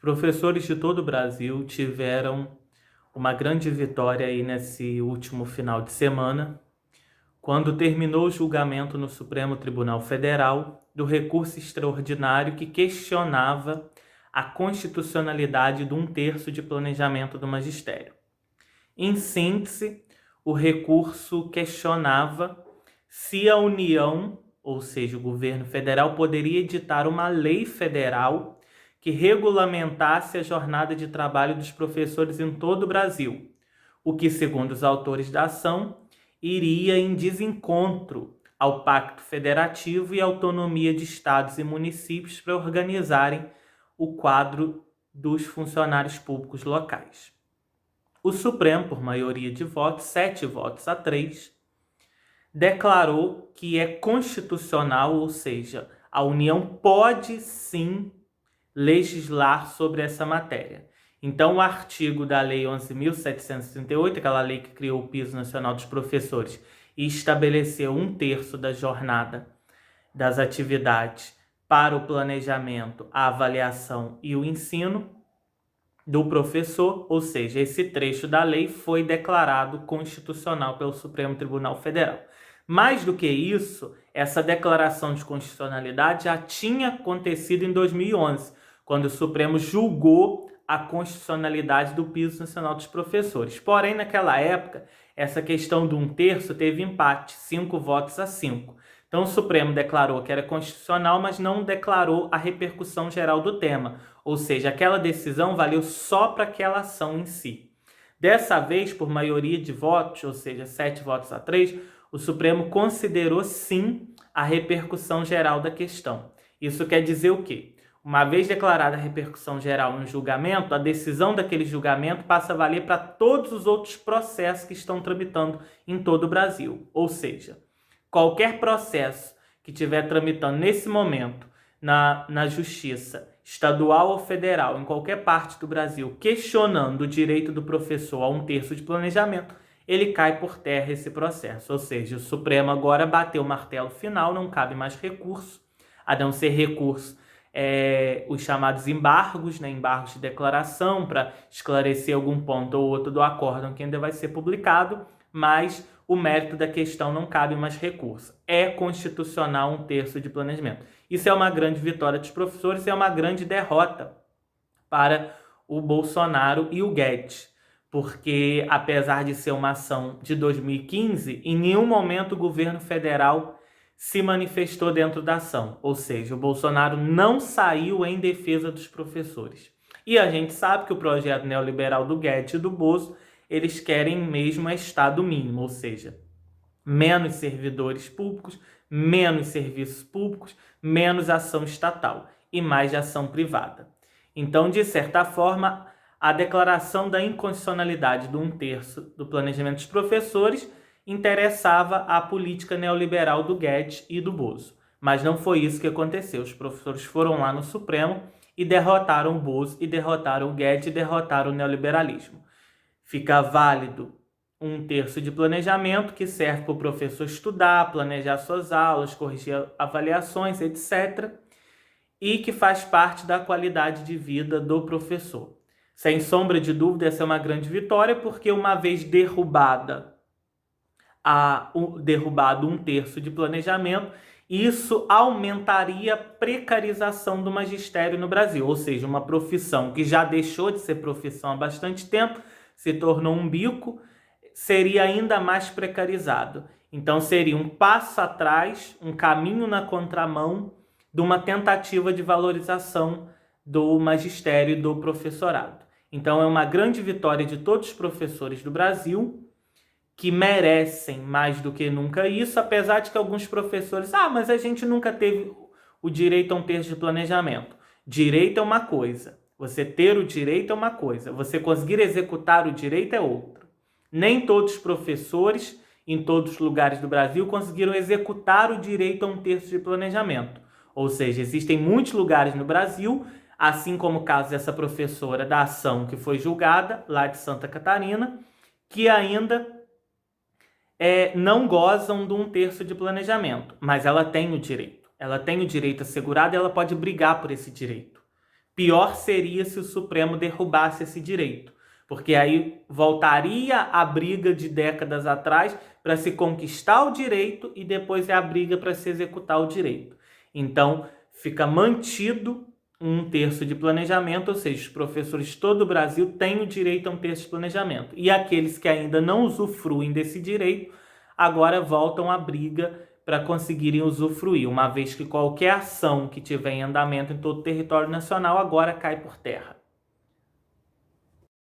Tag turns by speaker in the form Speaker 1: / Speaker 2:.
Speaker 1: Professores de todo o Brasil tiveram uma grande vitória aí nesse último final de semana, quando terminou o julgamento no Supremo Tribunal Federal do recurso extraordinário que questionava a constitucionalidade de 1/3 de planejamento do magistério. Em síntese, o recurso questionava se a União, ou seja, o governo federal, poderia editar uma lei federal que regulamentasse a jornada de trabalho dos professores em todo o Brasil, o que, segundo os autores da ação, iria em desencontro ao Pacto Federativo e à autonomia de estados e municípios para organizarem o quadro dos funcionários públicos locais. O Supremo, por maioria de votos, 7 votos a 3, declarou que é constitucional, ou seja, a União pode sim legislar sobre essa matéria. Então, o artigo da Lei 11.738, aquela lei que criou o Piso Nacional dos Professores e estabeleceu 1/3 da jornada das atividades para o planejamento, a avaliação e o ensino do professor, ou seja, esse trecho da lei foi declarado constitucional pelo Supremo Tribunal Federal. Mais do que isso, essa declaração de constitucionalidade já tinha acontecido em 2011, quando o Supremo julgou a constitucionalidade do Piso Nacional dos Professores. Porém, naquela época, essa questão do 1/3 teve empate, 5 votos a 5. Então, o Supremo declarou que era constitucional, mas não declarou a repercussão geral do tema. Ou seja, aquela decisão valeu só para aquela ação em si. Dessa vez, por maioria de votos, ou seja, 7 votos a 3, o Supremo considerou sim a repercussão geral da questão. Isso quer dizer o quê? Uma vez declarada a repercussão geral no julgamento, a decisão daquele julgamento passa a valer para todos os outros processos que estão tramitando em todo o Brasil. Ou seja, qualquer processo que estiver tramitando nesse momento na Justiça estadual ou federal, em qualquer parte do Brasil, questionando o direito do professor a 1/3 de planejamento, ele cai por terra esse processo. Ou seja, o Supremo agora bateu o martelo final, não cabe mais recurso, a não ser recurso os chamados embargos, né, embargos de declaração, para esclarecer algum ponto ou outro do acórdão que ainda vai ser publicado, mas o mérito da questão não cabe mais recurso. É constitucional 1/3 de planejamento. Isso é uma grande vitória dos professores e é uma grande derrota para o Bolsonaro e o Guedes, porque apesar de ser uma ação de 2015, em nenhum momento o governo federal se manifestou dentro da ação, ou seja, o Bolsonaro não saiu em defesa dos professores. E a gente sabe que o projeto neoliberal do Guedes e do Bozo, eles querem mesmo Estado mínimo, ou seja, menos servidores públicos, menos serviços públicos, menos ação estatal e mais de ação privada. Então, de certa forma, a declaração da inconstitucionalidade do 1/3 do planejamento dos professores interessava a política neoliberal do Guedes e do Bozo. Mas não foi isso que aconteceu. Os professores foram lá no Supremo e derrotaram o Bozo, e derrotaram o Guedes, e derrotaram o neoliberalismo. Fica válido 1/3 de planejamento, que serve para o professor estudar, planejar suas aulas, corrigir avaliações, etc., e que faz parte da qualidade de vida do professor. Sem sombra de dúvida, essa é uma grande vitória, porque uma vez derrubado 1/3 de planejamento, isso aumentaria a precarização do magistério no Brasil, ou seja, uma profissão que já deixou de ser profissão há bastante tempo, se tornou um bico, seria ainda mais precarizado. Então seria um passo atrás, um caminho na contramão de uma tentativa de valorização do magistério e do professorado. Então é uma grande vitória de todos os professores do Brasil, que merecem mais do que nunca isso, apesar de que alguns professores, mas a gente nunca teve o direito a 1/3 de planejamento. Direito é uma coisa, você ter o direito é uma coisa, você conseguir executar o direito é outra. Nem todos os professores, em todos os lugares do Brasil, conseguiram executar o direito a 1/3 de planejamento. Ou seja, existem muitos lugares no Brasil, assim como o caso dessa professora da ação que foi julgada, lá de Santa Catarina, que ainda não gozam de 1/3 de planejamento, mas ela tem o direito. Ela tem o direito assegurado e ela pode brigar por esse direito. Pior seria se o Supremo derrubasse esse direito, porque aí voltaria a briga de décadas atrás para se conquistar o direito e depois é a briga para se executar o direito. Então, fica mantido um terço de planejamento, ou seja, os professores de todo o Brasil têm o direito a um terço de planejamento. E aqueles que ainda não usufruem desse direito, agora voltam à briga para conseguirem usufruir, uma vez que qualquer ação que tiver em andamento em todo o território nacional agora cai por terra.